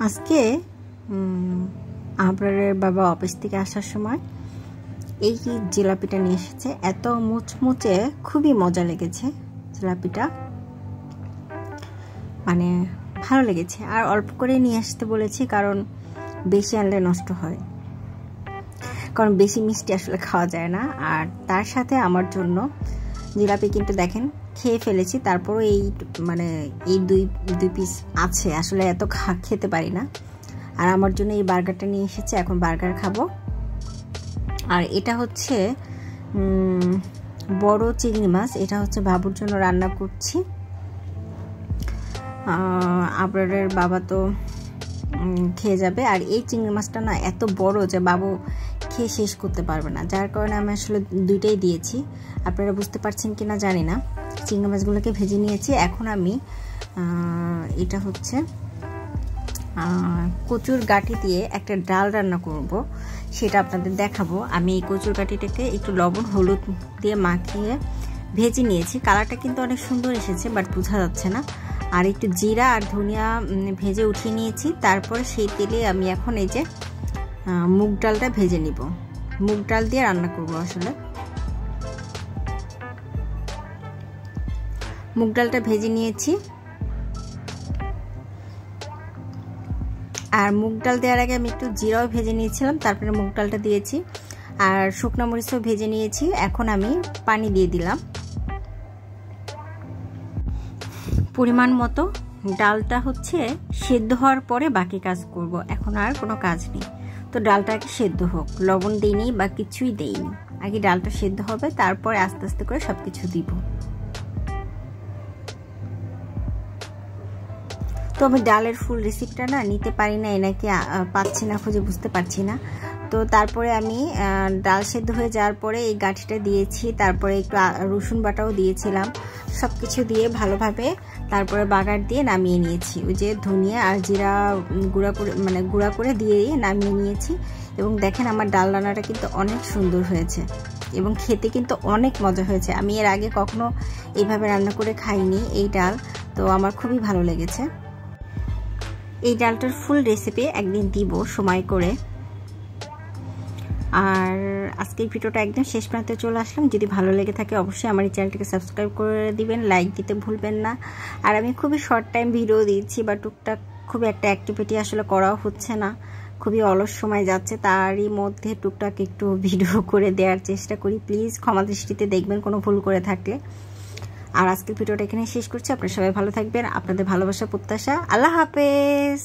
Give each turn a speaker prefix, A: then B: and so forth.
A: আজকে আবরারের বাবা অফিস থেকে আসার সময় এই জিলাপিটা নিয়ে এসেছে। এত মুচমুচে, খুবই মজা লেগেছে জিলাপিটা, মানে ভালো লেগেছে। আর অল্প করে নিয়ে আসতে বলেছি, কারণ বেশি আনলে নষ্ট হয়, কারণ বেশি মিষ্টি আসলে খাওয়া যায় না। আর তার সাথে আমার জন্য জিলাপি কিন্তু দেখেন খেয়ে ফেলেছি, তারপরও এই দুই পিস আছে, আসলে এত খেতে পারি না। আর আমার জন্য এই বার্গারটা নিয়ে এসেছে, এখন বার্গার খাবো। আর এটা হচ্ছে বড় চিংড়ি মাছ, এটা হচ্ছে বাবুর জন্য রান্না করছি। আবরারের বাবা তো খেয়ে যাবে। আর এই চিংড়ি মাছটা না এত বড় যে বাবু খেয়ে শেষ করতে পারবে না, যার কারণে আমি আসলে দুইটাই দিয়েছি। আপনারা বুঝতে পারছেন কিনা জানি না। চিংড়ি মাছগুলোকে ভেজে নিয়েছি। এখন আমি এটা হচ্ছে কচুর গাঁটি দিয়ে একটা ডাল রান্না করব, সেটা আপনাদের দেখাবো। আমি এই কচুর গাঁটিটাকে একটু লবণ হলুদ দিয়ে মাখিয়ে ভেজে নিয়েছি। কালারটা কিন্তু অনেক সুন্দর এসেছে, বাট বোঝা যাচ্ছে না। আর একটু জিরা আর ধনিয়া ভেজে উঠিয়ে নিয়েছি। তারপরে সেই তেলে আমি এখন এই যে মুগ ডালটা ভেজে নিব। মুগ ডাল দিয়ে রান্না করব। আসলে মুগ ডালটা ভেজে নিয়েছি। আর মুগ ডাল দেওয়ার আগে আমি একটু জিরাও ভেজে নিয়েছিলাম, তারপরে মুগ ডালটা দিয়েছি। আর শুকনো মরিচও ভেজে নিয়েছি। এখন আমি পানি দিয়ে দিলাম পরিমাণ মতো। ডালটা হচ্ছে সেদ্ধ হওয়ার পরে বাকি কাজ করব, এখন আর কোনো কাজ নেই। তো ডালটা আগে সেদ্ধ হোক, লবণ দিইনি বা কিছুই দেইনি, আগে ডালটা সেদ্ধ হবে, তারপরে আস্তে আস্তে করে সব কিছু দিব। তো আমি ডালের ফুল রেসিপিটা না নিতে পারি না, নাকি পাচ্ছি না, খুঁজে বুঝতে পারছি না। তো তারপরে আমি ডাল সেদ্ধ হয়ে যাওয়ার পরে এই গাঁঠিটা দিয়েছি, তারপরে একটু রসুন বাটাও দিয়েছিলাম। সব কিছু দিয়ে ভালোভাবে তারপরে বাগার দিয়ে নামিয়ে নিয়েছি। ওই যে ধনিয়া আর জিরা গুঁড়া করে দিয়ে নামিয়ে নিয়েছি। এবং দেখেন আমার ডাল রান্নাটা কিন্তু অনেক সুন্দর হয়েছে এবং খেতে কিন্তু অনেক মজা হয়েছে। আমি এর আগে কখনো এইভাবে রান্না করে খাইনি এই ডাল, তো আমার খুবই ভালো লেগেছে। এই ডালটার ফুল রেসিপি একদিন দিব সময় করে। আর আজকের ভিডিওটা একদম শেষ প্রান্তে চলে আসলাম। যদি ভালো লেগে থাকে অবশ্যই আমার এই চ্যানেলটিকে সাবস্ক্রাইব করে দিবেন, লাইক দিতে ভুলবেন না। আর আমি খুবই শর্ট টাইম ভিডিও দিচ্ছি, বা টুকটাক খুব একটা অ্যাক্টিভিটি আসলে করাও হচ্ছে না, খুবই অলস সময় যাচ্ছে। তারই মধ্যে টুকটাক একটু ভিডিও করে দেওয়ার চেষ্টা করি। প্লিজ ক্ষমা দৃষ্টিতে দেখবেন কোনো ভুল করে থাকলে। আর আজকের ভিডিওটা এখানে শেষ করছি। আপনারা সবাই ভালো থাকবেন। আপনাদের ভালোবাসা প্রত্যাশা। আল্লাহ হাফেজ।